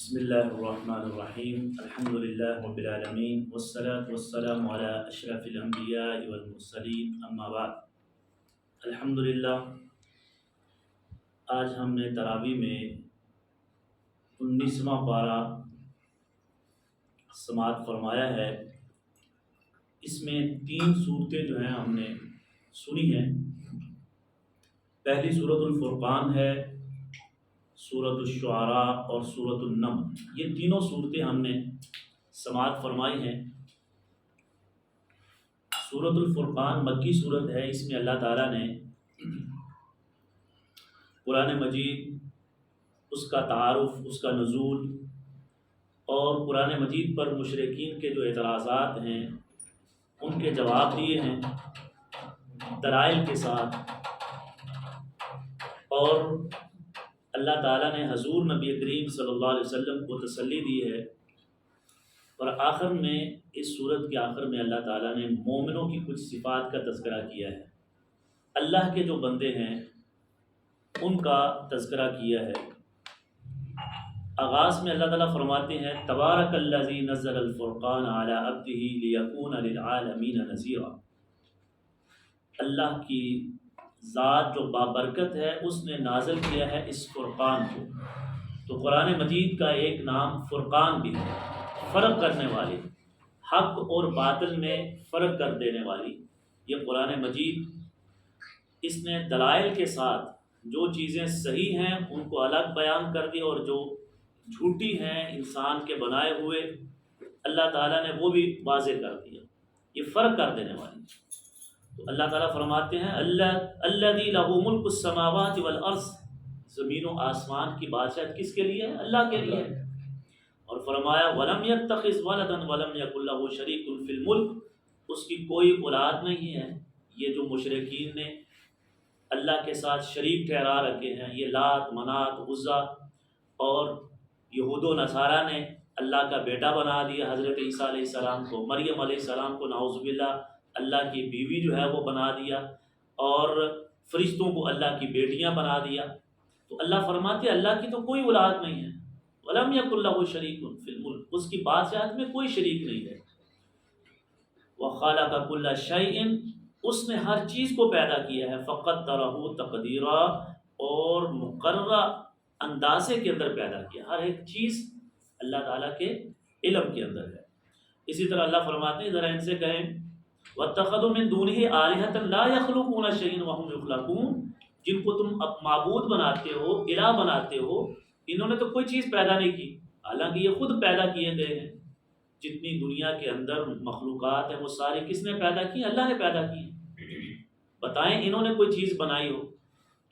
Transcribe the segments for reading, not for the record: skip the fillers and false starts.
بسم اللہ الرحمن الرحیم الحمد للہ رب العالمین والصلاة والسلام علی اشرف الانبیاء والمرسلین اما بعد۔ الحمدللہ آج ہم نے تراویح میں 19واں پارہ سماعت فرمایا ہے۔ اس میں 3 صورتیں جو ہیں ہم نے سنی ہیں۔ پہلی سورۃ الفرقان ہے، سورۃ الشعراء اور سورۃ النمل، یہ تینوں صورتیں ہم نے سماعت فرمائی ہیں۔ سورۃ الفرقان مکی صورت ہے۔ اس میں اللہ تعالیٰ نے قرآن مجید، اس کا تعارف، اس کا نزول اور قرآن مجید پر مشرکین کے جو اعتراضات ہیں ان کے جواب دیے ہیں دلائل کے ساتھ، اور اللہ تعالیٰ نے حضور نبی کریم صلی اللہ علیہ وسلم کو تسلی دی ہے۔ اور آخر میں، اس صورت کے آخر میں اللہ تعالیٰ نے مومنوں کی کچھ صفات کا تذکرہ کیا ہے، اللہ کے جو بندے ہیں ان کا تذکرہ کیا ہے۔ آغاز میں اللہ تعالیٰ فرماتے ہیں تبارک الذی نزل الفرقان علی عبدہ لیکون للعالمین نذیرا۔ اللہ کی ذات جو بابرکت ہے اس نے نازل کیا ہے اس فرقان کو۔ تو قرآن مجید کا ایک نام فرقان بھی ہے، فرق کرنے والی، حق اور باطل میں فرق کر دینے والی یہ قرآن مجید۔ اس نے دلائل کے ساتھ جو چیزیں صحیح ہیں ان کو الگ بیان کر دی، اور جو جھوٹی ہیں انسان کے بنائے ہوئے اللہ تعالیٰ نے وہ بھی واضح کر دیا، یہ فرق کر دینے والی۔ تو اللہ تعالیٰ فرماتے ہیں الذی لہ ملک السماوات والارض، زمین و آسمان کی بادشاہت کس کے لیے ہے؟ اللہ کے لیے ہے۔ اور فرمایا ولم یتخذ ولدا ولم یکن لہ شریک فی الملک، اس کی کوئی اولاد نہیں ہے۔ یہ جو مشرکین نے اللہ کے ساتھ شریک ٹھہرا رکھے ہیں، یہ لات، منات، عزا، اور یہود و نصارہ نے اللہ کا بیٹا بنا دیا حضرت عیسیٰ علیہ السلام کو، مریم علیہ السلام کو نعوذ باللہ اللہ کی بیوی جو ہے وہ بنا دیا، اور فرشتوں کو اللہ کی بیٹیاں بنا دیا۔ تو اللہ فرماتے ہیں اللہ کی تو کوئی اولاد نہیں ہے، وَلَمْ يَكُنْ لَهُ شَرِيكٌ فِي الْمُلْكِ، اس کی بادشاہت میں کوئی شریک نہیں ہے۔ وَخَلَقَ كُلَّ شَيْءٍ، اس نے ہر چیز کو پیدا کیا ہے، فَقَدَّرَهُ تَقْدِيرًا، اور مقررہ اندازے کے اندر پیدا کیا، ہر ایک چیز اللہ تعالیٰ کے علم کے اندر ہے۔ اسی طرح اللہ فرماتے ہیں، ذرا ان سے کہیں وَاتَّخَذُوا مِن دُونِهِ آلِهَةً لَا يَخْلُقُونَ شَيْئًا وَهُمْ يُخْلَقُونَ، جن کو تم معبود بناتے ہو، الہ بناتے ہو، انہوں نے تو کوئی چیز پیدا نہیں کی، حالانکہ یہ خود پیدا کیے گئے ہیں۔ جتنی دنیا کے اندر مخلوقات ہیں وہ ساری کس نے پیدا کی؟ اللہ نے پیدا کی۔ بتائیں انہوں نے کوئی چیز بنائی ہو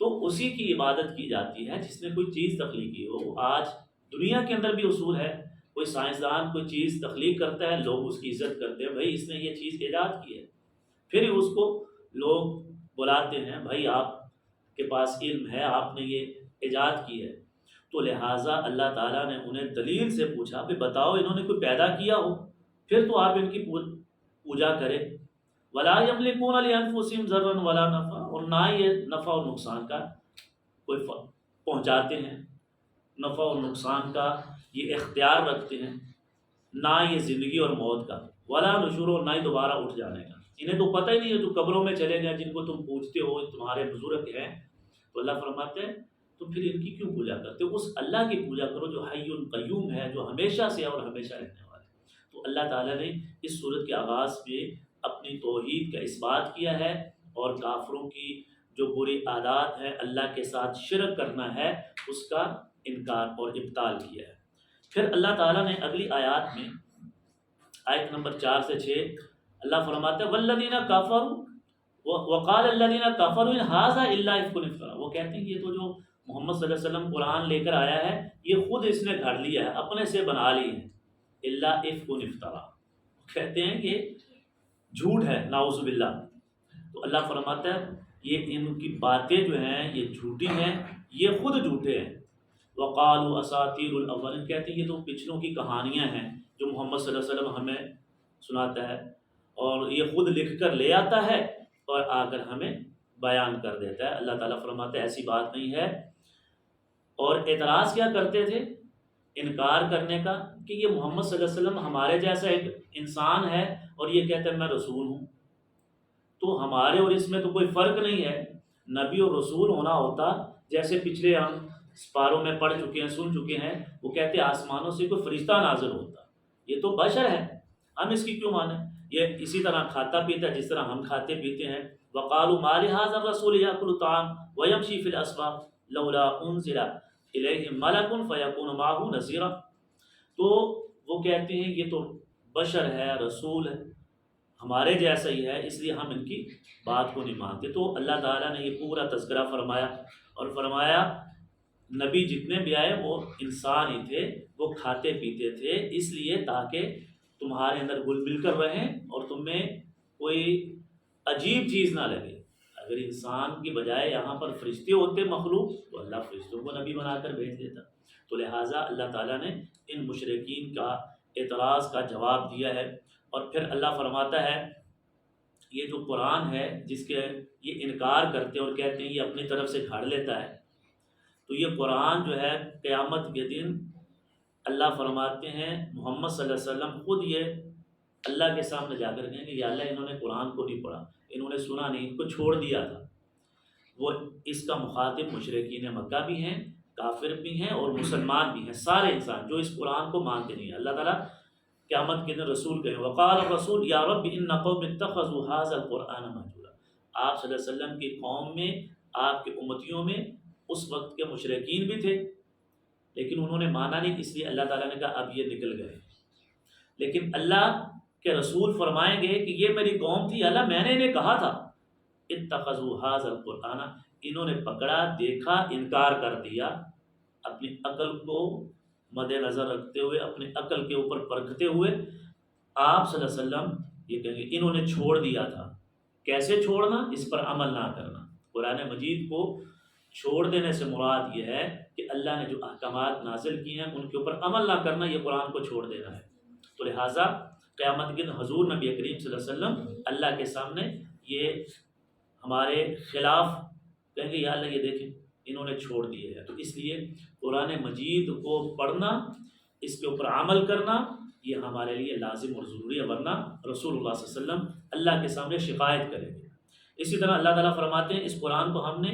تو اسی کی عبادت کی جاتی ہے جس نے کوئی چیز تخلیق کی ہو۔ آج دنیا کے اندر بھی اصول ہے، کوئی سائنسدان کوئی چیز تخلیق کرتا ہے، لوگ اس کی عزت کرتے ہیں، بھائی اس نے یہ چیز ایجاد کی ہے، پھر اس کو لوگ بلاتے ہیں بھائی آپ کے پاس علم ہے، آپ نے یہ ایجاد کی ہے۔ تو لہٰذا اللہ تعالیٰ نے انہیں دلیل سے پوچھا کہ بتاؤ انہوں نے کوئی پیدا کیا ہو، پھر تو آپ ان کی پوجا کریں۔ وَلَا يَمْلِكُونَ لِأَنفُسِهِمْ ضَرًّا وَلَا نَفْعًا، اور نہ یہ نفع اور نقصان کا کوئی پہنچاتے ہیں، نفع اور نقصان کا یہ اختیار رکھتے ہیں، نہ یہ زندگی اور موت کا، ولا نشور، اور نہ ہی دوبارہ اٹھ جانے کا۔ انہیں تو پتہ ہی نہیں ہے، جو قبروں میں چلے گئے جن کو تم پوجتے ہو تمہارے بزرگ ہیں، تو اللہ فرماتے ہیں تو پھر ان کی کیوں پوجا کرتے ہو؟ اس اللہ کی پوجا کرو جو حی قیوم ہے، جو ہمیشہ سے اور ہمیشہ رہنے والا ہے۔ تو اللہ تعالیٰ نے اس صورت کے آغاز میں اپنی توحید کا اس بات کیا ہے، اور کافروں کی جو بری عادات ہے اللہ کے ساتھ شرک کرنا ہے اس کا انکار اور ابطال کیا ہے۔ پھر اللہ تعالیٰ نے اگلی آیات میں آیت نمبر 4 سے 6 اللہ فرماتے ہیں والذین کفروا وقال الذین کفروا ان ھذا الا افک افترا، وہ کہتے ہیں یہ تو جو محمد صلی اللہ علیہ وسلم قرآن لے کر آیا ہے یہ خود اس نے گھڑ لیا ہے، اپنے سے بنا لی ہے، الا افک افترا، کہتے ہیں کہ جھوٹ ہے، نعوذ باللہ۔ تو اللہ فرماتا ہے یہ ان کی باتیں جو ہیں یہ جھوٹی ہیں، یہ خود جھوٹے ہیں۔ وقالوا اساطیر الاولین، کہتے ہیں یہ تو پچھلوں کی کہانیاں ہیں جو محمد صلی اللہ علیہ وسلم ہمیں سناتا ہے، اور یہ خود لکھ کر لے آتا ہے اور آ کر ہمیں بیان کر دیتا ہے۔ اللہ تعالیٰ فرماتا ہے ایسی بات نہیں ہے۔ اور اعتراض کیا کرتے تھے؟ انکار کرنے کا کہ یہ محمد صلی اللہ علیہ وسلم ہمارے جیسا ایک انسان ہے اور یہ کہتا ہے میں رسول ہوں، تو ہمارے اور اس میں تو کوئی فرق نہیں ہے۔ نبی اور رسول ہونا ہوتا، جیسے پچھلے ہم سپاروں میں پڑھ چکے ہیں، سن چکے ہیں، وہ کہتے آسمانوں سے کوئی فرشتہ نازل ہوتا، یہ تو بشر ہے، ہم اس کی کیوں مانیں؟ یہ اسی طرح کھاتا پیتا جس طرح ہم کھاتے پیتے ہیں۔ وقالوا ما لهذا الرسول يأكل الطعام ويمشي في الأسواق لولا أنزل إليه ملك فيكون معه نذيرا، تو وہ کہتے ہیں یہ تو بشر ہے، رسول ہے، ہمارے جیسا ہی ہے، اس لیے ہم ان کی بات کو نہیں مانتے۔ تو اللہ تعالیٰ نے یہ پورا تذکرہ فرمایا اور فرمایا نبی جتنے بھی آئے وہ انسان ہی تھے، وہ کھاتے پیتے تھے، اس لیے تاکہ تمہارے اندر گل مل کر رہیں اور تمہیں کوئی عجیب چیز نہ لگے۔ اگر انسان کی بجائے یہاں پر فرشتے ہوتے مخلوق تو اللہ فرشتوں کو نبی بنا کر بھیج دیتا۔ تو لہٰذا اللہ تعالیٰ نے ان مشرکین کا اعتراض کا جواب دیا ہے۔ اور پھر اللہ فرماتا ہے یہ جو قرآن ہے جس کے یہ انکار کرتے اور کہتے ہیں یہ اپنی طرف سے گھڑ لیتا ہے، تو یہ قرآن جو ہے قیامت کے دن اللہ فرماتے ہیں محمد صلی اللہ علیہ وسلم خود یہ اللہ کے سامنے جا کر کہیں کہ یا اللہ انہوں نے قرآن کو نہیں پڑھا، انہوں نے سنا نہیں، ان کو چھوڑ دیا تھا۔ وہ اس کا مخاطب مشرکین مکہ بھی ہیں، کافر بھی ہیں اور مسلمان بھی ہیں، سارے انسان جو اس قرآن کو مانتے نہیں ہیں۔ اللہ تعالیٰ قیامت کے دن رسول کہیں وقال الرسول یا رب ان قوم اتخذوا هذا القرآن مهجورا، آپ صلی اللہ علیہ وسلم کی قوم میں، آپ کے امتیوں میں اس وقت کے مشرکین بھی تھے لیکن انہوں نے مانا نہیں، اس لیے اللہ تعالیٰ نے کہا اب یہ نکل گئے۔ لیکن اللہ کے رسول فرمائیں گے کہ یہ میری قوم تھی، اللہ میں نے انہیں کہا تھا اتخذوا هذا القرآن، انہوں نے پکڑا، دیکھا، انکار کر دیا، اپنی عقل کو مد نظر رکھتے ہوئے، اپنی عقل کے اوپر پرکھتے ہوئے آپ صلی اللہ علیہ وسلم یہ کہیں گے انہوں نے چھوڑ دیا تھا۔ کیسے چھوڑنا؟ اس پر عمل نہ کرنا۔ قرآن مجید کو چھوڑ دینے سے مراد یہ ہے کہ اللہ نے جو احکامات نازل کیے ہیں ان کے اوپر عمل نہ کرنا، یہ قرآن کو چھوڑ دینا ہے۔ تو لہٰذا قیامت کے دن حضور نبی کریم صلی اللہ علیہ وسلم اللہ کے سامنے یہ ہمارے خلاف کہیں گے یا اللہ یہ دیکھیں انہوں نے چھوڑ دیے ہیں۔ تو اس لیے قرآن مجید کو پڑھنا، اس کے اوپر عمل کرنا یہ ہمارے لیے لازم اور ضروری ہے، ورنہ رسول اللہ صلی اللہ علیہ وسلم اللہ کے سامنے شکایت کریں گے۔ اسی طرح اللہ تعالیٰ فرماتے ہیں اس قرآن کو ہم نے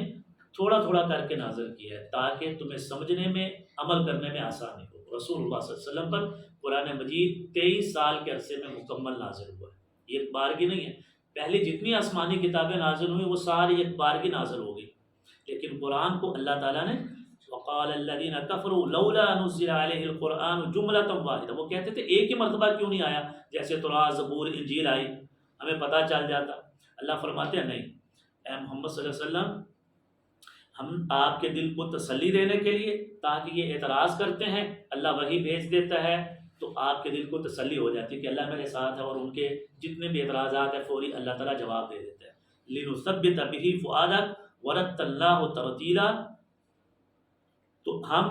تھوڑا تھوڑا کر کے نازل کیا ہے تاکہ تمہیں سمجھنے میں، عمل کرنے میں آسانی ہو۔ رسول اللہ صلی اللہ علیہ وسلم پر قرآن مجید 23 سال کے عرصے میں مکمل نازل ہوا ہے، یہ ایک بارگی نہیں ہے۔ پہلی جتنی آسمانی کتابیں نازل ہوئی وہ ساری ایک بارگی نازل ہو گئی، لیکن قرآن کو اللہ تعالیٰ نے وقال الذین کفروا لولا نزل علیہ القرآن جملۃ واحدہ، وہ کہتے تھے ایک ہی مرتبہ کیوں نہیں آیا، جیسے تورات، زبور، انجیل آئی ہمیں پتہ چل جاتا۔ اللہ فرماتے ہیں نہیں، اے محمد صلی اللہ علیہ وسلم ہم آپ کے دل کو تسلی دینے کے لیے، تاکہ یہ اعتراض کرتے ہیں اللہ وحی بھیج دیتا ہے تو آپ کے دل کو تسلی ہو جاتی ہے کہ اللہ میرے ساتھ ہے، اور ان کے جتنے بھی اعتراضات ہیں فوری اللہ تعالیٰ جواب دے دیتا ہے۔ لنثبت به فؤادک ورتلناہ ترتیلا، تو ہم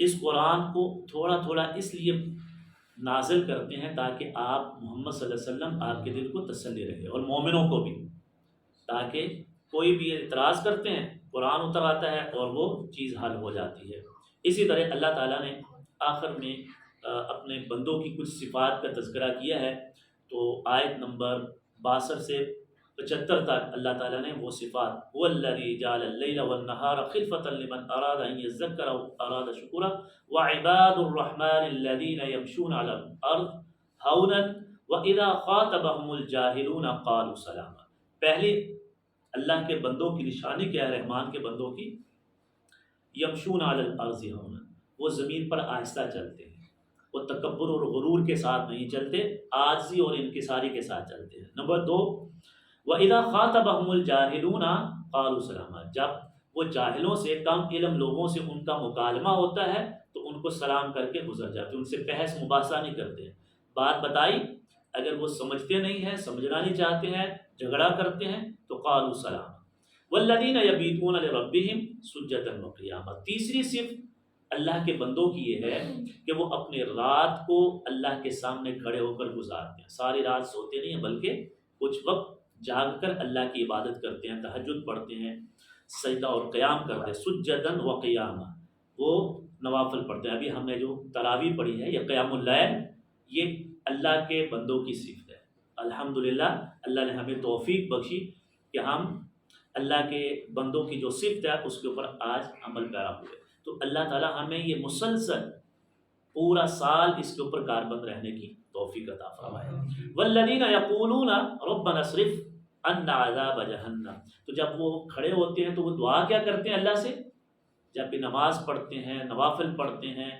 اس قرآن کو تھوڑا تھوڑا اس لیے نازل کرتے ہیں تاکہ آپ محمد صلی اللہ علیہ وسلم آپ کے دل کو تسلی رہے اور مومنوں کو بھی، تاکہ کوئی بھی اعتراض کرتے ہیں قرآن اتر آتا ہے اور وہ چیز حل ہو جاتی ہے۔ اسی طرح اللہ تعالیٰ نے آخر میں اپنے بندوں کی کچھ صفات کا تذکرہ کیا ہے، تو آیت نمبر 62 سے 75 تک اللہ تعالیٰ نے وہ صفات هو الذی جعل اللیل والنہار خلفۃ لمن اراد ان یذکر او اراد شکورا وعباد الرحمن الذین یمشون علی الارض ہونا واذا خاطبهم الجاہلون قالوا سلاما۔ پہلی اللہ کے بندوں کی نشانی کیا ہے؟ رحمان کے بندوں کی یمشون علی الارض ہونا، وہ زمین پر آہستہ چلتے ہیں، وہ تکبر اور غرور کے ساتھ نہیں چلتے، عاجزی اور انکساری کے ساتھ چلتے ہیں۔ نمبر 2، وَإِذَا خَاطَبَهُمُ الْجَاهِلُونَ قَالُوا سَلَامًا، جب وہ جاہلوں سے، کم علم لوگوں سے ان کا مکالمہ ہوتا ہے تو ان کو سلام کر کے گزر جاتے ہیں، ان سے بحث مباحثہ نہیں کرتے ہیں۔ بات بتائی، اگر وہ سمجھتے نہیں ہیں، سمجھنا نہیں چاہتے ہیں، جھگڑا کرتے ہیں تو قالوا سلام۔ والذین یبیتون لربہم سجدا وقیاما، تیسری صفت اللہ کے بندوں کی یہ ہے کہ وہ اپنے رات کو اللہ کے سامنے کھڑے ہو کر گزارتے ہیں، ساری رات سوتے نہیں ہیں بلکہ کچھ وقت جاگ کر اللہ کی عبادت کرتے ہیں، تہجد پڑھتے ہیں، سجدہ اور قیام کرتے ہیں، سجدا وقیاما، وہ نوافل پڑھتے ہیں. ابھی ہم نے جو تراویح پڑھی ہے یا قیام اللیل، یہ اللہ کے بندوں کی صفت ہے. الحمدللہ اللہ نے ہمیں توفیق بخشی کہ ہم اللہ کے بندوں کی جو صفت ہے اس کے اوپر آج عمل پیرا ہوئے. تو اللہ تعالیٰ ہمیں یہ مسلسل پورا سال اس کے اوپر کاربند رہنے کی توفیق عطا فرمائے. والذین یقولون ربنا اصرف عنا عذاب جہنم. تو جب وہ کھڑے ہوتے ہیں تو وہ دعا کیا کرتے ہیں اللہ سے؟ جب بھی نماز پڑھتے ہیں، نوافل پڑھتے ہیں،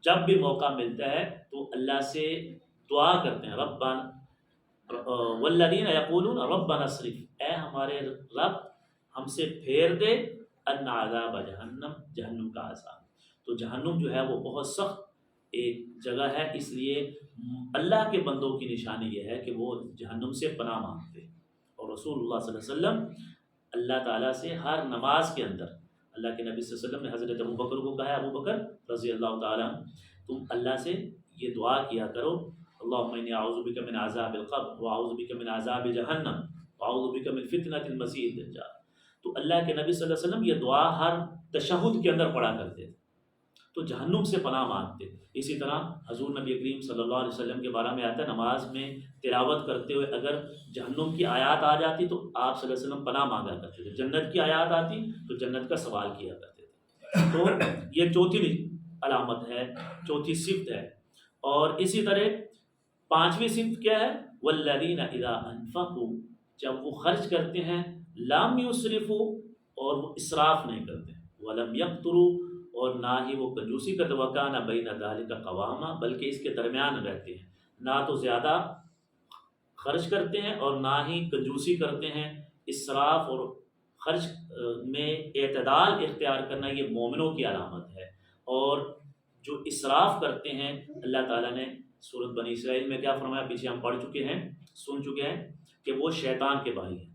جب بھی موقع ملتا ہے تو اللہ سے دعا کرتے ہیں، ربنا والذین یقولون ربنا اصرف، اے ہمارے رب ہم سے پھیر دے عنا عذاب جہنم، جہنم کا عذاب. تو جہنم جو ہے وہ بہت سخت ایک جگہ ہے، اس لیے اللہ کے بندوں کی نشانی یہ ہے کہ وہ جہنم سے پناہ مانگتے ہیں. اور رسول اللہ صلی اللہ علیہ وسلم اللہ تعالیٰ سے ہر نماز کے اندر، اللہ کے نبی صلی اللہ علیہ وسلم نے حضرت ابو بکر کو کہا ہے، ابو بکر رضی اللہ تعالیٰ تم اللہ سے یہ دعا کیا کرو، اللہم انی اعوذ بک من عذاب القبر واعوذ بک من عذاب جہنم واعوذ بک من فتنۃ المسیح الدجال. تو اللہ کے نبی صلی اللہ علیہ وسلم یہ دعا ہر تشہد کے اندر پڑھا کرتے تھے، تو جہنم سے پناہ مانگتے. اسی طرح حضور نبی کریم صلی اللہ علیہ وسلم کے بارے میں آتا ہے، نماز میں تلاوت کرتے ہوئے اگر جہنم کی آیات آ جاتی تو آپ صلی اللہ علیہ وسلم پناہ مانگا کرتے تھے، جنت کی آیات آتی تو جنت کا سوال کیا کرتے تھے. تو یہ چوتھی علامت ہے، چوتھی صفت ہے. اور اسی طرح پانچویں صفت کیا ہے؟ والذین اذا انفقوا، جب وہ خرچ کرتے ہیں، لم یسرفوا، اور وہ اسراف نہیں کرتے، ولم یقتروا، اور نہ ہی وہ کنجوسی کا توقع نہ بین ذالک قواما، بلکہ اس کے درمیان رہتے ہیں، نہ تو زیادہ خرچ کرتے ہیں اور نہ ہی کنجوسی کرتے ہیں. اسراف اور خرچ میں اعتدال اختیار کرنا یہ مومنوں کی علامت ہے. اور جو اسراف کرتے ہیں، اللہ تعالیٰ نے سورۃ بنی اسرائیل میں کیا فرمایا، پیچھے ہم پڑھ چکے ہیں، سن چکے ہیں کہ وہ شیطان کے بھائی ہیں.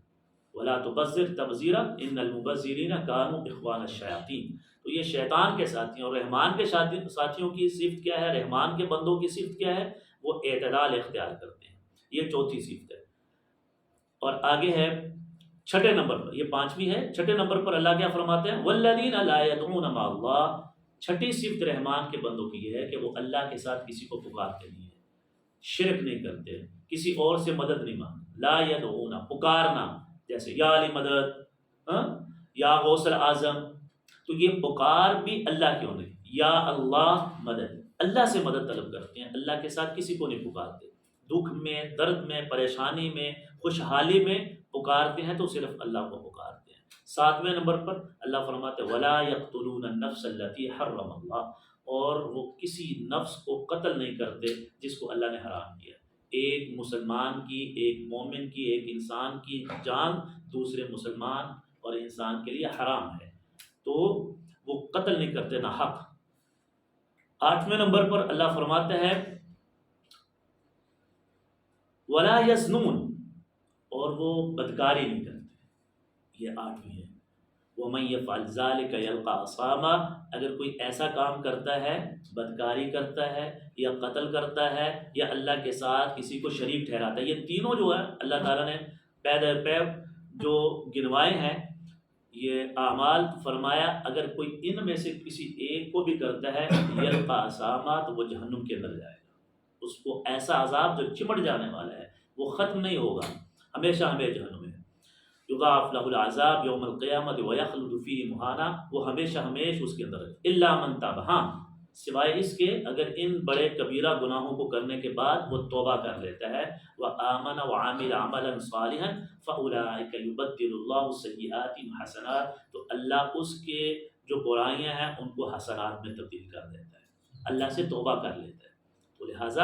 ولا تبذر تبذیرا ان المبذرین کانوا اخوان الشیاطین. تو یہ شیطان کے ساتھی ہیں. اور رحمان کے ساتھیوں کی صفت کیا ہے، رحمان کے بندوں کی صفت کیا ہے؟ وہ اعتدال اختیار کرتے ہیں. یہ چوتھی صفت ہے. اور آگے ہے چھٹے نمبر پر، یہ پانچویں ہے، چھٹے نمبر پر اللہ کیا فرماتے ہیں، والذین لا یدعون مع اللہ. چھٹی صفت رحمان کے بندوں کی یہ ہے کہ وہ اللہ کے ساتھ کسی کو پکارتے نہیں ہیں، شرک نہیں کرتے، کسی اور سے مدد نہیں مانگتے. لا یدعون، پکارنا، جیسے یا علی مدد، یا غوث اعظم. تو یہ پکار بھی اللہ کیوں نہیں، یا اللہ مدد، اللہ سے مدد طلب کرتے ہیں، اللہ کے ساتھ کسی کو نہیں پکارتے. دکھ میں، درد میں، پریشانی میں، خوشحالی میں پکارتے ہیں تو صرف اللہ کو پکارتے ہیں. ساتویں نمبر پر اللہ فرماتے ہیں ولا یقتلون النفس التي حرم اللہ، اور وہ کسی نفس کو قتل نہیں کرتے جس کو اللہ نے حرام کیا. ایک مسلمان کی، ایک مومن کی، ایک انسان کی جان دوسرے مسلمان اور انسان کے لیے حرام ہے، تو وہ قتل نہیں کرتے نہ حق. آٹھویں نمبر پر اللہ فرماتا ہے ولا یزنون، اور وہ بدکاری نہیں کرتے. یہ آٹھویں ہے. ومن یفعل ذلک یلقى اثاما، اگر کوئی ایسا کام کرتا ہے، بدکاری کرتا ہے یا قتل کرتا ہے یا اللہ کے ساتھ کسی کو شریک ٹھہراتا ہے، یہ تینوں جو ہے اللہ تعالیٰ نے پے در پے جو گنوائے ہیں یہ اعمال، فرمایا اگر کوئی ان میں سے کسی ایک کو بھی کرتا ہے یلقى اثاما، تو وہ جہنم کے اندر جائے گا. اس کو ایسا عذاب جو چمٹ جانے والا ہے، وہ ختم نہیں ہوگا، ہمیشہ ہمیں جہنم ہے. یضاعف له العذاب یوم القیامت ویخلد فیہ مہانا، وہ ہمیشہ اس کے اندر ہے. الا من تاب، ہاں سوائے اس کے اگر ان بڑے کبیرہ گناہوں کو کرنے کے بعد وہ توبہ کر لیتا ہے، وآمن وعمل عملا صالحا فاولئک یبدل اللہ سیئات حسنات، تو اللہ اس کے جو برائیاں ہیں ان کو حسنات میں تبدیل کر دیتا ہے، اللہ سے توبہ کر لیتا ہے. تو لہٰذا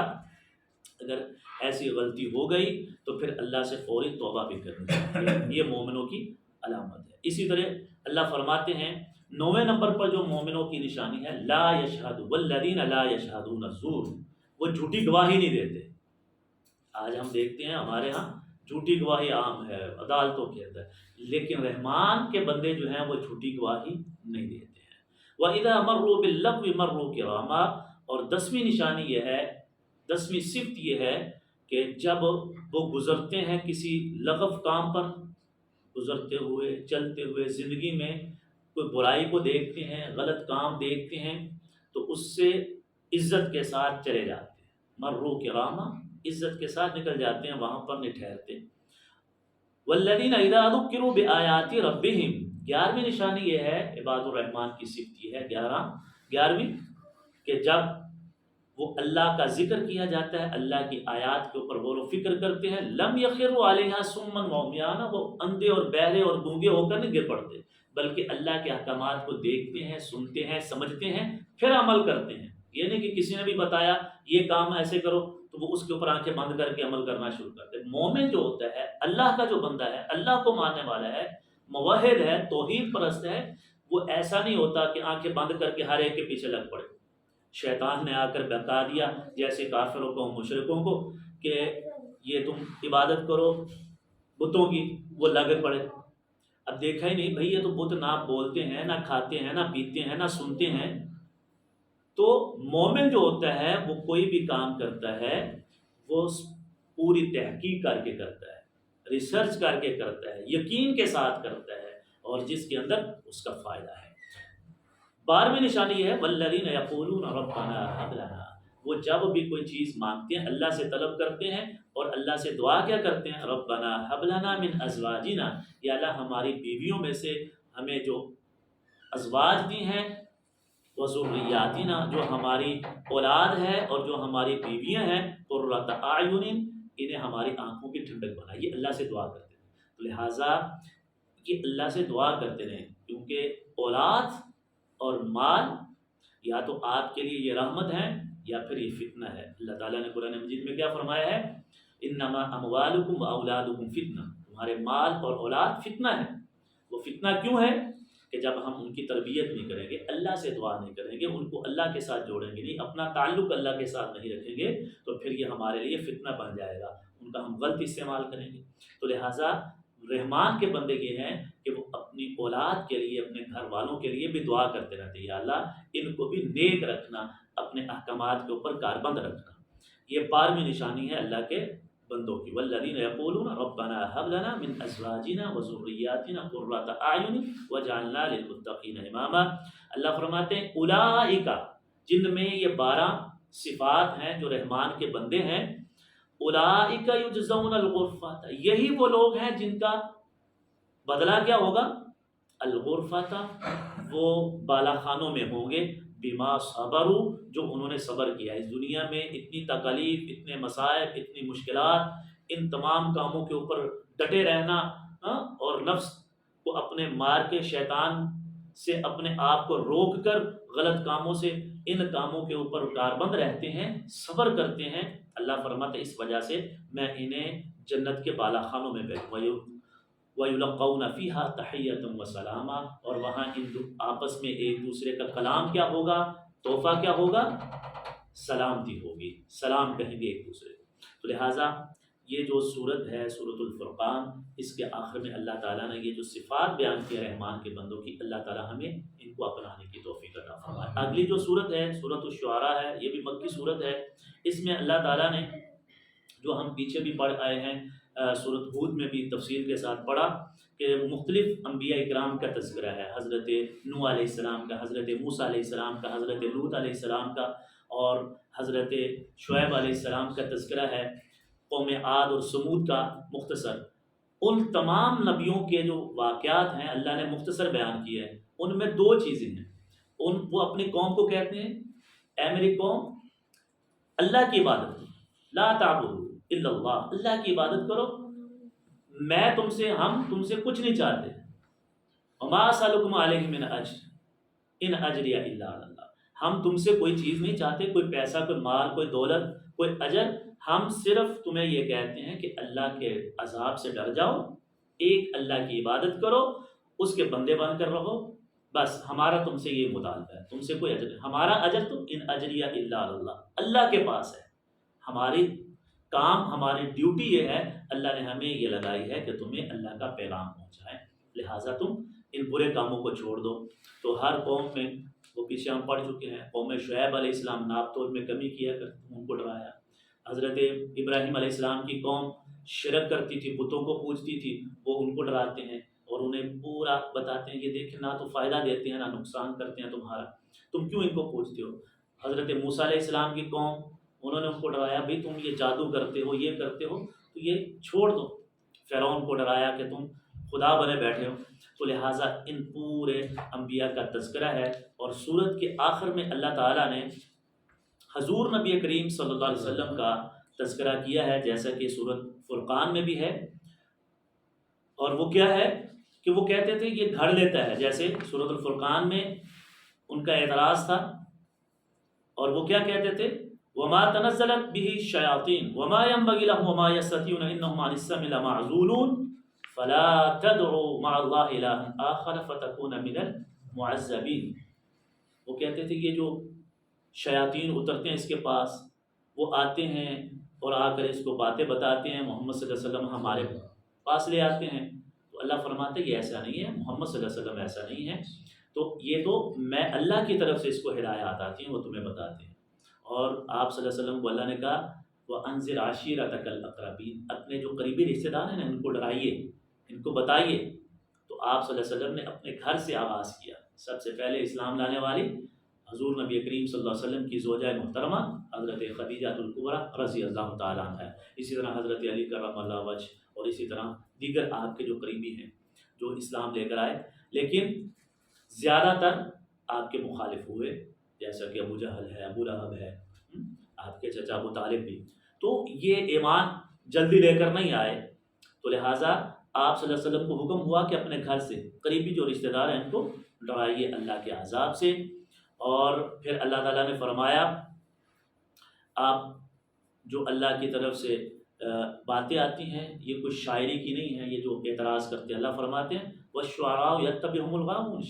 اگر ایسی غلطی ہو گئی تو پھر اللہ سے فوری توبہ بھی کرنی چاہیے. یہ مومنوں کی علامت ہے. اسی طرح اللہ فرماتے ہیں نویں نمبر پر جو مومنوں کی نشانی ہے، لا یشہد والذین لا یشہدون الزور، وہ جھوٹی گواہی نہیں دیتے. آج ہم دیکھتے ہیں ہمارے ہاں جھوٹی گواہی عام ہے عدالتوں کے اندر، لیکن رحمان کے بندے جو ہیں وہ جھوٹی گواہی نہیں دیتے ہیں. وَإِذَا مَرُّوا بِاللَّغْوِ مَرُّوا كِرَامًا، اور 10ویں نشانی یہ ہے، 10ویں صفت یہ ہے کہ جب وہ گزرتے ہیں کسی لغو کام پر، گزرتے ہوئے چلتے ہوئے زندگی میں کوئی برائی کو دیکھتے ہیں، غلط کام دیکھتے ہیں تو اس سے عزت کے ساتھ چلے جاتے ہیں، مرو کرامہ، عزت کے ساتھ نکل جاتے ہیں، وہاں پر نہیں ٹھہرتے۔ والذین اذا ذکروا بآیات ربہم، 11ویں نشانی یہ ہے، عباد الرحمن کی صفت یہ ہے 11ویں، کہ جب وہ اللہ کا ذکر کیا جاتا ہے، اللہ کی آیات کے اوپر غور و فکر کرتے ہیں، لم یخروا علیہا صما وعمیانا، وہ اندھے اور بہرے اور گونگے ہو کر نہیں گر پڑتے، بلکہ اللہ کے احکامات کو دیکھتے ہیں، سنتے ہیں، سمجھتے ہیں، پھر عمل کرتے ہیں۔ یہ نہیں کہ کسی نے بھی بتایا یہ کام ایسے کرو تو وہ اس کے اوپر آنکھیں بند کر کے عمل کرنا شروع کرتے۔ مومن جو ہوتا ہے، اللہ کا جو بندہ ہے، اللہ کو ماننے والا ہے، موحد ہے، توحید پرست ہے، وہ ایسا نہیں ہوتا کہ آنکھیں بند کر کے ہر ایک کے پیچھے لگ پڑے۔ شیطان نے آ کر بتا دیا جیسے کافروں کو، مشرکوں کو، کہ یہ تم عبادت کرو بتوں کی، وہ لگ پڑے۔ اب دیکھا ہی نہیں بھائی، یہ تو بت نہ بولتے ہیں، نہ کھاتے ہیں، نہ پیتے ہیں، نہ سنتے ہیں۔ تو مومن جو ہوتا ہے وہ کوئی بھی کام کرتا ہے وہ پوری تحقیق کر کے کرتا ہے، ریسرچ کر کے کرتا ہے، یقین کے ساتھ کرتا ہے، اور جس کے اندر اس کا فائدہ ہے۔ 12ویں نشانی یہ ہے والذین یقولون ربنا هب لنا، وہ جب بھی کوئی چیز مانگتے ہیں، اللہ سے طلب کرتے ہیں اور اللہ سے دعا کیا کرتے ہیں، ربنا هب لنا من ازواجنا، یا اللہ ہماری بیویوں میں سے ہمیں جو ازواج دی ہیں، وذریاتنا، جو ہماری اولاد ہے اور جو ہماری بیویاں ہیں، قرۃ اعین، انہیں ہماری آنکھوں کی ٹھنڈک بنائیے، اللہ سے دعا کرتے ہیں۔ تو لہٰذا یہ اللہ سے دعا کرتے رہیں، کیونکہ اولاد اور مال یا تو آپ کے لیے یہ رحمت ہے یا پھر یہ فتنہ ہے۔ اللہ تعالیٰ نے قرآن مجید میں کیا فرمایا ہے، انما اموالکم واولادکم فتنہ، تمہارے مال اور اولاد فتنہ ہے۔ وہ فتنہ کیوں ہے کہ جب ہم ان کی تربیت نہیں کریں گے، اللہ سے دعا نہیں کریں گے، ان کو اللہ کے ساتھ جوڑیں گے نہیں، اپنا تعلق اللہ کے ساتھ نہیں رکھیں گے، تو پھر یہ ہمارے لیے فتنہ بن جائے گا، ان کا ہم غلط استعمال کریں گے۔ تو لہٰذا رحمان کے بندے یہ ہیں کہ وہ اپنی اولاد کے لیے، اپنے گھر والوں کے لیے بھی دعا کرتے رہتے ہیں، یا اللہ ان کو بھی نیک رکھنا، اپنے احکامات کے اوپر کاربند رکھنا۔ یہ 12ویں نشانی ہے اللہ کے بندوں کی، والذین یقولون ربنا هب لنا من ازواجنا وذریاتنا قرۃ اعین وجعلنا للمتقین اماما۔ اللہ فرماتے ہیں اولئک، جن میں یہ 12 صفات ہیں جو رحمان کے بندے ہیں، اولئک یجزون الغرفۃ، یہی وہ لوگ ہیں جن کا بدلہ کیا ہوگا، الغرفۃ، وہ بالا خانوں میں ہوں گے، بما صبروا، جو انہوں نے صبر کیا۔ اس دنیا میں اتنی تکالیف، اتنے مصائب، اتنی مشکلات، ان تمام کاموں کے اوپر ڈٹے رہنا، اور نفس کو اپنے مار کے، شیطان سے اپنے آپ کو روک کر غلط کاموں سے، ان کاموں کے اوپر کاربند رہتے ہیں، صبر کرتے ہیں۔ اللہ فرماتے اس وجہ سے میں انہیں جنت کے بالا خانوں میں بیٹھوں گا، وَيُلَقَّوْنَ فِيهَا تَحِيَّةً وَسَلَامًا، اور وہاں آپس میں ایک دوسرے کا کلام کیا ہوگا، تحفہ کیا ہوگا، سلامتی ہوگی، سلام کہیں گے ایک دوسرے کو۔ تو لہٰذا یہ جو صورت ہے سورۃ الفرقان، اس کے آخر میں اللہ تعالیٰ نے یہ جو صفات بیان کی رحمان کے بندوں کی، اللہ تعالیٰ ہمیں ان کو اپنانے کی توفیق عطا فرمائے۔ اگلی جو صورت ہے سورۃ الشعراء ہے، یہ بھی مکی صورت ہے۔ اس میں اللہ تعالیٰ نے جو ہم پیچھے بھی پڑھ آئے ہیں، سورۃ ہود میں بھی تفصیل کے ساتھ پڑھا کہ مختلف انبیاء اکرام کا تذکرہ ہے، حضرت نوح علیہ السلام کا، حضرت موسیٰ علیہ السلام کا، حضرت لوط علیہ السلام کا، اور حضرت شعیب علیہ السلام کا تذکرہ ہے، قوم عاد اور سمود کا مختصر۔ ان تمام نبیوں کے جو واقعات ہیں اللہ نے مختصر بیان کیے ہیں، ان میں 2 چیزیں ہیں۔ وہ اپنی قوم کو کہتے ہیں، اے میری قوم، اللہ کی عبادت کرو، لا تعبدوا الا اللہ، اللہ کی عبادت کرو، میں ہم تم سے کچھ نہیں چاہتے، وما اسألکم علیہ من اجر ان اجری الا علی اللہ، ہم تم سے کوئی چیز نہیں چاہتے، کوئی پیسہ، کوئی مال، کوئی دولت، کوئی اجر، ہم صرف تمہیں یہ کہتے ہیں کہ اللہ کے عذاب سے ڈر جاؤ، ایک اللہ کی عبادت کرو، اس کے بندے بن کر رہو، بس ہمارا تم سے یہ مطالبہ ہے، تم سے کوئی اجر نہیں، ہمارا اجر تو ان اجری الا علی اللہ، اللہ کے پاس ہے، ہماری کام، ہماری ڈیوٹی یہ ہے، اللہ نے ہمیں یہ لگائی ہے کہ تمہیں اللہ کا پیغام پہنچائیں، لہٰذا تم ان برے کاموں کو چھوڑ دو۔ تو ہر قوم میں، وہ پیچھے ہم پڑھ چکے ہیں، قوم شعیب علیہ السلام ناپ تول میں کمی کیا کرتے، ان کو ڈرایا۔ حضرت ابراہیم علیہ السلام کی قوم شرک کرتی تھی، بتوں کو پوجتی تھی، وہ ان کو ڈراتے ہیں اور انہیں پورا پورا بتاتے ہیں کہ دیکھیں نہ تو فائدہ دیتے ہیں نہ نقصان کرتے ہیں تمہارا، تم کیوں ان کو پوجتے ہو؟ حضرت موسیٰ علیہ السلام کی قوم، انہوں نے ان کو ڈرایا بھئی تم یہ جادو کرتے ہو، یہ کرتے ہو تو یہ چھوڑ دو، فرعون کو ڈرایا کہ تم خدا بنے بیٹھے ہو۔ تو لہٰذا ان پورے انبیاء کا تذکرہ ہے، اور سورت کے آخر میں اللہ تعالیٰ نے حضور نبی کریم صلی اللہ علیہ وسلم کا تذکرہ کیا ہے، جیسا کہ سورت فرقان میں بھی ہے۔ اور وہ کیا ہے کہ وہ کہتے تھے یہ گھڑ لیتا ہے، جیسے سورت الفرقان میں ان کا اعتراض تھا، اور وہ کیا کہتے تھے؟ وما تنزلت به الشیاطین وما ينبغي لهم وما يستطيعون انهم عن السمع لمعزولون فلا تدعوا مع الله الها آخر فتكون من المعذبین۔ وہ کہتے تھے یہ جو شیاطین اترتے ہیں اس کے پاس، وہ آتے ہیں اور آ کر اس کو باتیں بتاتے ہیں، محمد صلی اللہ علیہ وسلم ہمارے پاس لے آتے ہیں، تو اللہ فرماتے ہیں یہ ایسا نہیں ہے، محمد صلی اللہ علیہ وسلم ایسا نہیں ہے، تو یہ تو میں اللہ کی طرف سے اس کو ہدایات آتی ہیں، وہ تمہیں بتاتے ہیں۔ اور آپ صلی اللہ علیہ وسلم کو اللہ نے کہا وَأَنذِرْ عَشِيرَتَكَ الْأَقْرَبِينَ، اپنے جو قریبی رشتہ دار ہیں نا ان کو ڈرائیے، ان کو بتائیے۔ تو آپ صلی اللہ علیہ وسلم نے اپنے گھر سے آغاز کیا، سب سے پہلے اسلام لانے والی حضور نبی کریم صلی اللہ علیہ وسلم کی زوجہ محترمہ حضرت خدیجہ الکبریٰ رضی اللہ تعالیٰ عنہ، اسی طرح حضرت علی کرم اللہ وجہ، اور اسی طرح دیگر آپ کے جو قریبی ہیں جو اسلام لے کر آئے، لیکن زیادہ تر آپ کے مخالف ہوئے، جیسا کہ ابو جہل ہے، ابو لہب ہے، آپ کے چچا ابو طالب بھی، تو یہ ایمان جلدی لے کر نہیں آئے، تو لہٰذا آپ صلی اللہ علیہ وسلم کو حکم ہوا کہ اپنے گھر سے قریبی جو رشتہ دار ہیں ان کو ڈرائیے اللہ کے عذاب سے۔ اور پھر اللہ تعالیٰ نے فرمایا آپ جو اللہ کی طرف سے باتیں آتی ہیں یہ کوئی شاعری کی نہیں ہے، یہ جو اعتراض کرتے ہیں، اللہ فرماتے ہیں وَالشُّعَرَاءُ يَتَّبِعُهُمُ الْغَاوُونَ،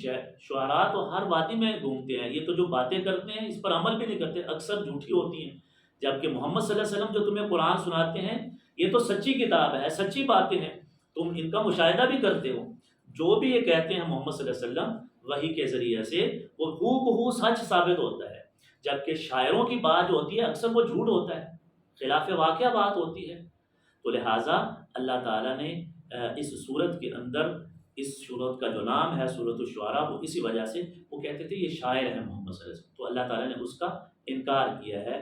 شعراء تو ہر وادی میں گھومتے ہیں، یہ تو جو باتیں کرتے ہیں اس پر عمل بھی نہیں کرتے، اکثر جھوٹی ہوتی ہیں، جبکہ محمد صلی اللہ علیہ وسلم جو تمہیں قرآن سناتے ہیں یہ تو سچی کتاب ہے، سچی باتیں ہیں، تم ان کا مشاہدہ بھی کرتے ہو، جو بھی یہ کہتے ہیں محمد صلی اللہ علیہ وسلم وحی کے ذریعے سے وہ ہو بہو سچ ثابت ہوتا ہے، جبکہ شاعروں کی بات جو ہوتی ہے اکثر وہ جھوٹ ہوتا ہے، خلاف واقعہ بات ہوتی ہے۔ تو لہٰذا اللہ تعالیٰ نے اس صورت کے اندر، اس صورت کا جو نام ہے صورت الشعراء، وہ اسی وجہ سے وہ کہتے تھے یہ شاعر ہیں محمد صلی اللہ علیہ وسلم، تو اللہ تعالیٰ نے اس کا انکار کیا ہے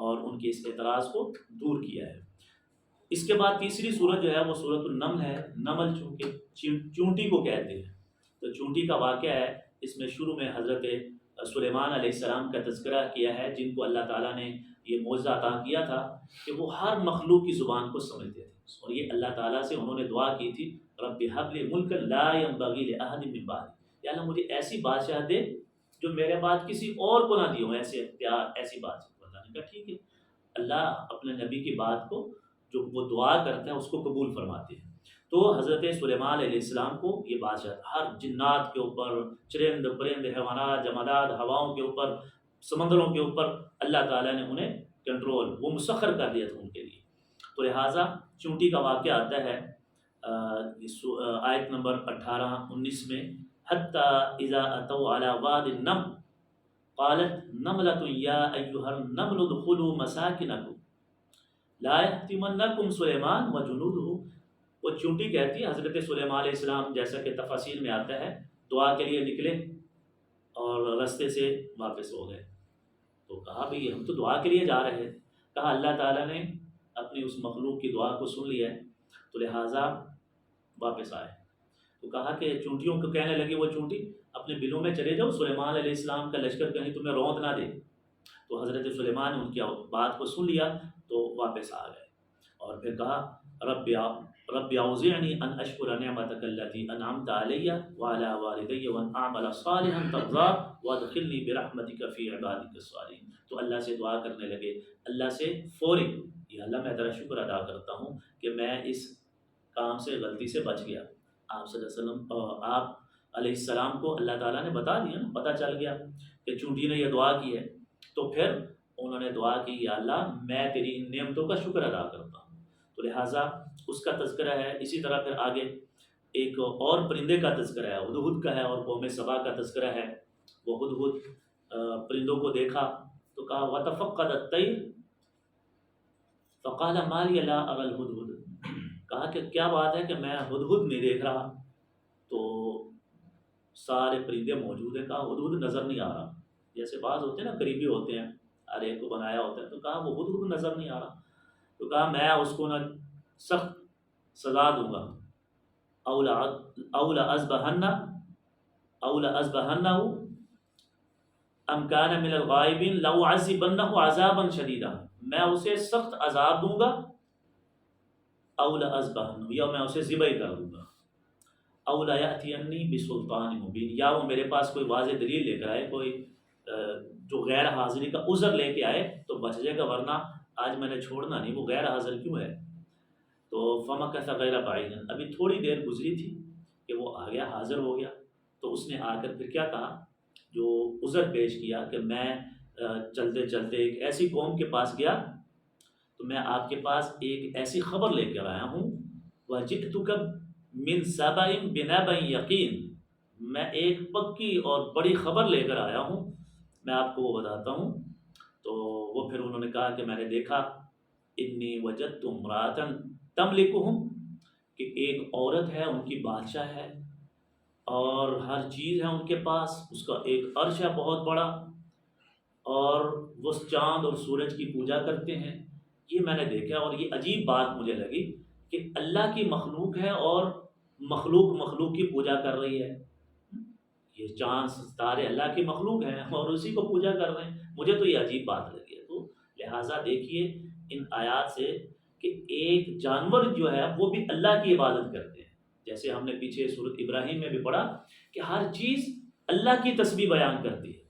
اور ان کے اس اعتراض کو دور کیا ہے۔ اس کے بعد تیسری صورت جو ہے وہ صورت النمل ہے، نمل چونکہ چونٹی کو کہتے ہیں، تو چونٹی کا واقعہ ہے، اس میں شروع میں حضرت سلیمان علیہ السلام کا تذکرہ کیا ہے، جن کو اللہ تعالیٰ نے یہ معجزہ عطا کیا تھا کہ وہ ہر مخلوق کی زبان کو سمجھتے تھے، اور یہ اللہ تعالیٰ سے انہوں نے دعا کی تھی رب هب لی ملکا لا ينبغی لأحد من بعدی، یا اللہ مجھے ایسی بادشاہ دے جو میرے بعد کسی اور کو نہ دی ہو، ایسے اختیار ایسی بادشاہ۔ اللہ نے کہا ٹھیک ہے، اللہ اپنے نبی کی بات کو جو وہ دعا کرتا ہے اس کو قبول فرماتے ہیں۔ تو حضرت سلیمان علیہ السلام کو یہ بادشاہ ہر جنات کے اوپر، چرند پرند حیوانات جمادات، ہواؤں کے اوپر، سمندروں کے اوپر اللہ تعالیٰ نے انہیں کنٹرول، وہ مسخر کر دیا تھا ان کے لیے۔ تو لہٰذا چونٹی کا واقعہ آتا ہے آیت نمبر 18-19 میں، حتی اذا اتوا علی واد النمل قالت نملۃ یا ایھا النمل ادخلوا مساکنکم لا یحطمنکم سلیمان وجنودہ۔ وہ چونٹی کہتی ہے حضرت سلیمان علیہ السلام، جیسا کہ تفاصیل میں آتا ہے، دعا کے لیے نکلے اور رستے سے واپس ہو گئے، تو کہا بھئی ہم تو دعا کے لیے جا رہے ہیں، کہا اللہ تعالیٰ نے اپنی اس مخلوق کی دعا کو سن لیا ہے، تو لہٰذا واپس آئے۔ تو کہا کہ چونٹیوں کو کہنے لگی وہ چونٹی اپنے بلوں میں چلے جاؤ، سلیمان علیہ السلام کا لشکر کہیں تمہیں روند نہ دے۔ تو حضرت سلیمان نے ان کی بات کو سن لیا تو واپس آ گئے، اور پھر کہا رب اوزعنی ان اشکر نعمتک التی انعمت علی وعلی والدی وان اعمل صالحا ترضاه وادخلنی برحمتک فی عبادک الصالحین۔ تو اللہ سے دعا کرنے لگے، اللہ سے فوری، یا اللہ میں تیرا شکر ادا کرتا ہوں کہ میں اس کام سے غلطی سے بچ گیا۔ آپ صلی اللہ علیہ وسلم، آپ علیہ السلام کو اللہ تعالیٰ نے بتا دیا نا، پتہ چل گیا کہ چونٹی نے یہ دعا کی ہے، تو پھر انہوں نے دعا کی یا اللہ میں تیری ان نعمتوں کا شکر ادا کرتا ہوں، تو لہٰذا اس کا تذکرہ ہے۔ اسی طرح پھر آگے ایک اور پرندے کا تذکرہ ہے، ہدہد کا ہے، اور قوم سبا کا تذکرہ ہے۔ وہ ہدہد پرندوں کو دیکھا تو کہا وَتَفَقَّدَ الطَّيْرَ فَقَالَ مَا لِيَ لَا أَرَى الْهُدْهُدَ، کہا کہ کیا بات ہے کہ میں ہدہد نہیں دیکھ رہا، تو سارے پرندے موجود ہیں. کہا ہدہد نظر نہیں آ رہا. جیسے بعض ہوتے ہیں نا قریبی ہوتے ہیں, ہر ایک کو بنایا ہوتا ہے, تو کہا وہ ہدہد نظر نہیں آ رہا. تو کہا میں اس کو نہ سخت سزا دوں گا. اولا ازبہنہ ام کان من الغائبین لو عذبنہ عذابا شدیدا, میں اسے سخت عذاب دوں گا. اولا ازبہنہ, یا میں اسے ذبح کر دوں گا. اولا یأتینی بسلطان مبین, یا وہ میرے پاس کوئی واضح دلیل لے کر آئے, کوئی جو غیر حاضری کا عذر لے کے آئے تو بچ جائے گا, ورنہ آج میں نے چھوڑنا نہیں. وہ غیر حاضر کیوں ہے؟ تو فمکث غیر بعید, ابھی تھوڑی دیر گزری تھی کہ وہ آ گیا, حاضر ہو گیا. تو اس نے آ کر پھر کیا کہا, جو عذر پیش کیا کہ میں چلتے چلتے ایک ایسی قوم کے پاس گیا تو میں آپ کے پاس ایک ایسی خبر لے کر آیا ہوں. وَجِئْتُكَ مِنْ سَبَإٍ بِنَبَإٍ یقین, میں ایک پکی اور بڑی خبر لے کر آیا ہوں, میں آپ کو وہ بتاتا ہوں. تو وہ پھر انہوں نے کہا کہ میں نے دیکھا انی وجدت امرأۃ تملکہم, کہ ایک عورت ہے, ان کی بادشاہ ہے اور ہر چیز ہے ان کے پاس, اس کا ایک عرش ہے بہت بڑا, اور وہ چاند اور سورج کی پوجا کرتے ہیں. یہ میں نے دیکھا, اور یہ عجیب بات مجھے لگی کہ اللہ کی مخلوق ہے اور مخلوق کی پوجا کر رہی ہے. یہ چاند ستارے اللہ کی مخلوق ہیں اور اسی کو پوجا کر رہے ہیں. مجھے تو یہ عجیب بات لگی ہے. تو لہٰذا دیکھیے ان آیات سے کہ ایک جانور جو ہے وہ بھی اللہ کی عبادت کرتے ہیں. جیسے ہم نے پیچھے سورۃ ابراہیم میں بھی پڑھا کہ ہر چیز اللہ کی تسبیح بیان کرتی ہے.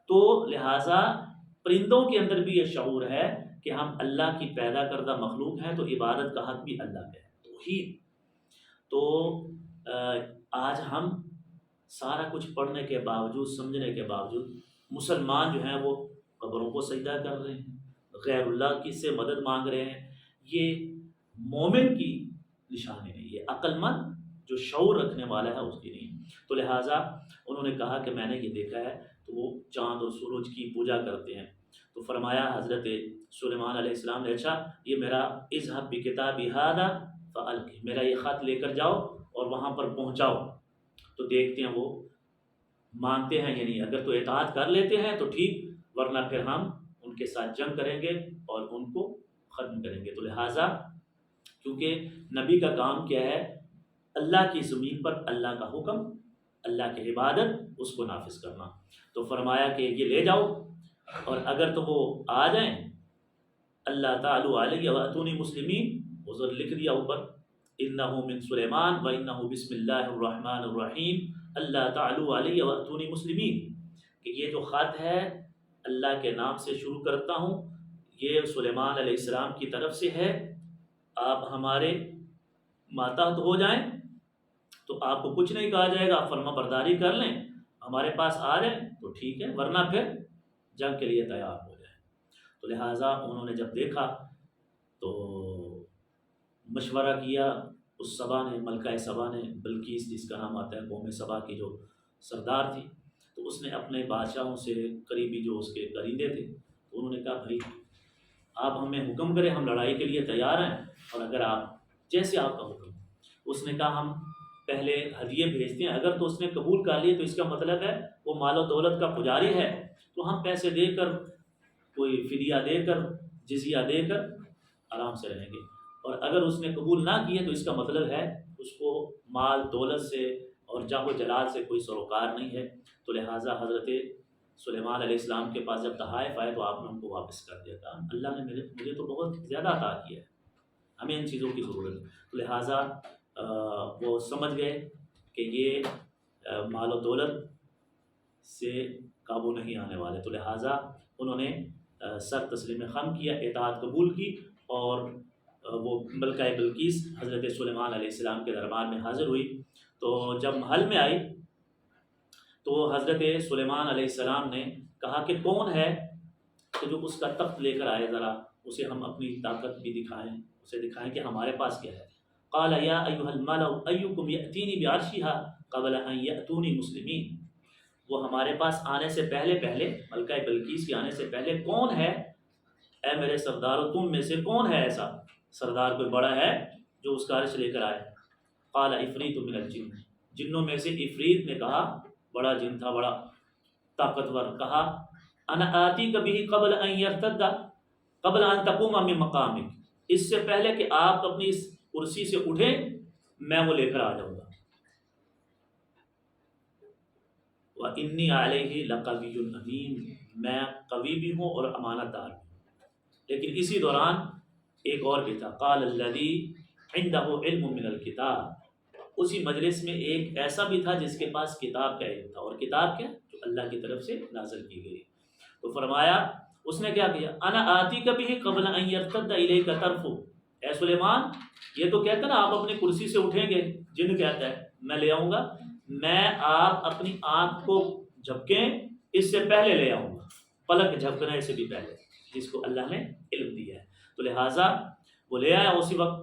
تو لہٰذا پرندوں کے اندر بھی یہ شعور ہے کہ ہم اللہ کی پیدا کردہ مخلوق ہیں, تو عبادت کا حق بھی اللہ کا ہے, توحید. تو آج ہم سارا کچھ پڑھنے کے باوجود, سمجھنے کے باوجود, مسلمان جو ہیں وہ قبروں کو سجدہ کر رہے ہیں, غیر اللہ کی سے مدد مانگ رہے ہیں. یہ مومن کی نشانی نہیں, یہ عقل مند جو شعور رکھنے والا ہے اس کی نہیں. تو لہٰذا انہوں نے کہا کہ میں نے یہ دیکھا ہے, تو وہ چاند اور سورج کی پوجا کرتے ہیں. تو فرمایا حضرت سلیمان علیہ السلام نے, اچھا یہ میرا اذهب بکتابی ھذا فالق, میرا یہ خط لے کر جاؤ اور وہاں پر پہنچاؤ, تو دیکھتے ہیں وہ مانتے ہیں یا نہیں. اگر تو اطاعت کر لیتے ہیں تو ٹھیک, ورنہ پھر ہم ان کے ساتھ جنگ کریں گے اور ان کو ختم کریں گے. تو لہٰذا کیونکہ نبی کا کام کیا ہے, اللہ کی زمین پر اللہ کا حکم, اللہ کی عبادت, اس کو نافذ کرنا. تو فرمایا کہ یہ لے جاؤ, اور اگر تو وہ آ جائیں, اللہ تعالی علیہ واتونی مسلمین, حضور لکھ دیا اوپر, انہ من سلیمان و انہ بسم اللہ الرحمن الرحیم, اللہ تعالی علیہ واتونی مسلمین, کہ یہ جو خط ہے اللہ کے نام سے شروع کرتا ہوں, یہ سلیمان علیہ السلام کی طرف سے ہے, آپ ہمارے ماتحت ہو جائیں تو آپ کو کچھ نہیں کہا جائے گا, فرما برداری کر لیں, ہمارے پاس آ رہے ہیں تو ٹھیک ہے, ورنہ پھر جنگ کے لیے تیار ہو جائیں. تو لہٰذا انہوں نے جب دیکھا تو مشورہ کیا اس سبا نے, ملکہ سبا نے, بلقیس جس کا نام آتا ہے, قوم سبا کی جو سردار تھی, تو اس نے اپنے بادشاہوں سے قریبی جو اس کے کرینده تھے, تو انہوں نے کہا بھائی آپ ہمیں حکم کریں, ہم لڑائی کے لیے تیار ہیں, اور اگر آپ جیسے آپ کا حکم. اس نے کہا ہم پہلے ہدیے بھیجتے ہیں, اگر تو اس نے قبول کر لیے تو اس کا مطلب ہے وہ مال و دولت کا پجاری ہے, تو ہم پیسے دے کر, کوئی فدیہ دے کر, جزیہ دے کر آرام سے رہیں گے. اور اگر اس نے قبول نہ کیے تو اس کا مطلب ہے اس کو مال دولت سے اور جاہ و جلال سے کوئی سروکار نہیں ہے. تو لہٰذا حضرت سلیمان علیہ السلام کے پاس جب تحائف آئے تو آپ نے ان کو واپس کر دیا. تھا اللہ نے مجھے تو بہت زیادہ عطا کیا ہے, ہمیں ان چیزوں کی ضرورت ہے. تو لہٰذا وہ سمجھ گئے کہ یہ مال و دولت سے قابو نہیں آنے والے. تو لہٰذا انہوں نے سر تسلیم خم کیا, اطاعت قبول کی, اور وہ ملکہ بلقیس حضرت سلیمان علیہ السلام کے دربار میں حاضر ہوئی. تو جب محل میں آئی تو حضرت سلیمان علیہ السلام نے کہا کہ کون ہے کہ جو اس کا تخت لے کر آئے, ذرا اسے ہم اپنی طاقت بھی دکھائیں, اسے دکھائیں کہ ہمارے پاس کیا ہے. قال یا ایھا الملأ ایکم یأتینی بعرشها قبل ان یأتونی مسلمین, وہ ہمارے پاس آنے سے پہلے, ملکہ بلقیس کے آنے سے پہلے کون ہے, اے میرے سردارو تم میں سے کون ہے ایسا سردار کوئی بڑا ہے جو اس کا عرش لے کر آئے. قال عفریت من الجن, جنوں میں سے عفریت نے کہا، بڑا جن تھا، بڑا طاقتور، کہا انا آتی کبھی قبل ان یرتد قبل ان تقوم من مقامک، اس سے پہلے کہ آپ اپنی اس کرسی سے اٹھیں میں وہ لے کر آ جاؤں گا۔ وَإِنِّي عَلَيْهِ لَقَوِيٌّ أَمِينٌ، میں قوی بھی ہوں اور امانت دار بھی ہوں۔ لیکن اسی دوران ایک اور بھی تھا، قال الذی عنده علم من الکتاب، اسی مجلس میں ایک ایسا بھی تھا جس کے پاس کتاب کا علم تھا، اور کتاب کیا؟ جو اللہ کی طرف سے نازل کی گئی۔ تو فرمایا اس نے کیا کیا، انا آتی کبھی قبل ان یرتد الیک طرفک، اے سلیمان یہ تو کہتا نا آپ اپنی کرسی سے اٹھیں گے، جن کہتا ہے میں لے آؤں گا، میں آپ اپنی آنکھ کو جھپکیں اس سے پہلے لے آؤں گا، پلک جھپکنے سے بھی پہلے، جس کو اللہ نے علم دیا ہے۔ تو لہٰذا وہ لے آیا اسی وقت،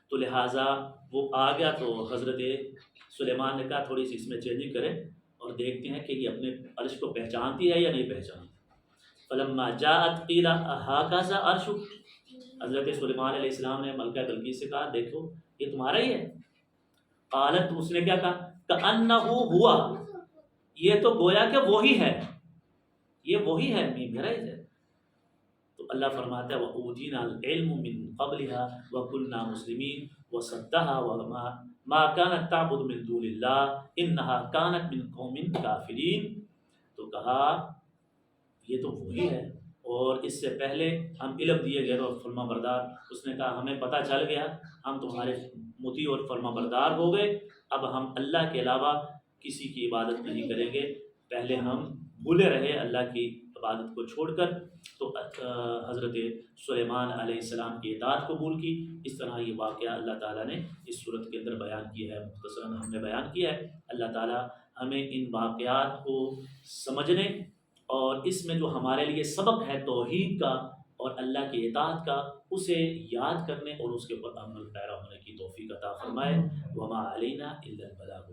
تو لہٰذا وہ آ گیا۔ تو حضرت سلیمان نے کہا تھوڑی سی اس میں چینجنگ کریں اور دیکھتے ہیں کہ یہ اپنے عرش کو پہچانتی ہے یا نہیں پہچانتی۔ فلما جاءت قیل اھٰکذا عرشک، حضرت سلیمان علیہ السلام نے ملکہ بلقیس سے کہا دیکھو یہ تمہارا ہی ہے۔ قالت، اس نے کیا کہا، کأنہ ہوا، یہ تو گویا کہ وہی ہے، یہ وہی ہے، میرا ہی ہے۔ تو اللہ فرماتا ہے وَأُوتِینَا الْعِلْمُ مِنْ قَبْلِهَا وَكُنَّا مُسْلِمِينَ وَصَدَّهَا مَا كَانَتْ تَعْبُدُ مِن دُونِ اللَّهِ إِنَّهَا كَانَتْ مِن قَوْمٍ كَافِرِينَ۔ تو کہا یہ تو وہی ہے، اور اس سے پہلے ہم علم دیے گئے اور فرما بردار۔ اس نے کہا ہمیں پتہ چل گیا، ہم تمہارے مطیع اور فرما بردار ہو گئے، اب ہم اللہ کے علاوہ کسی کی عبادت نہیں کریں گے۔ پہلے ہم بھولے رہے اللہ کی عبادت کو چھوڑ کر، تو حضرت سلیمان علیہ السلام کی اطاعت قبول کی۔ اس طرح یہ واقعہ اللہ تعالیٰ نے اس صورت کے اندر بیان کیا ہے، مختصراً ہم نے بیان کیا ہے۔ اللہ تعالیٰ ہمیں ان واقعات کو سمجھنے اور اس میں جو ہمارے لیے سبق ہے توحید کا اور اللہ کی اطاعت کا، اسے یاد کرنے اور اس کے اوپر عمل پیرا ہونے کی توفیق عطا فرمائے۔ وما علینا الا البلاغ۔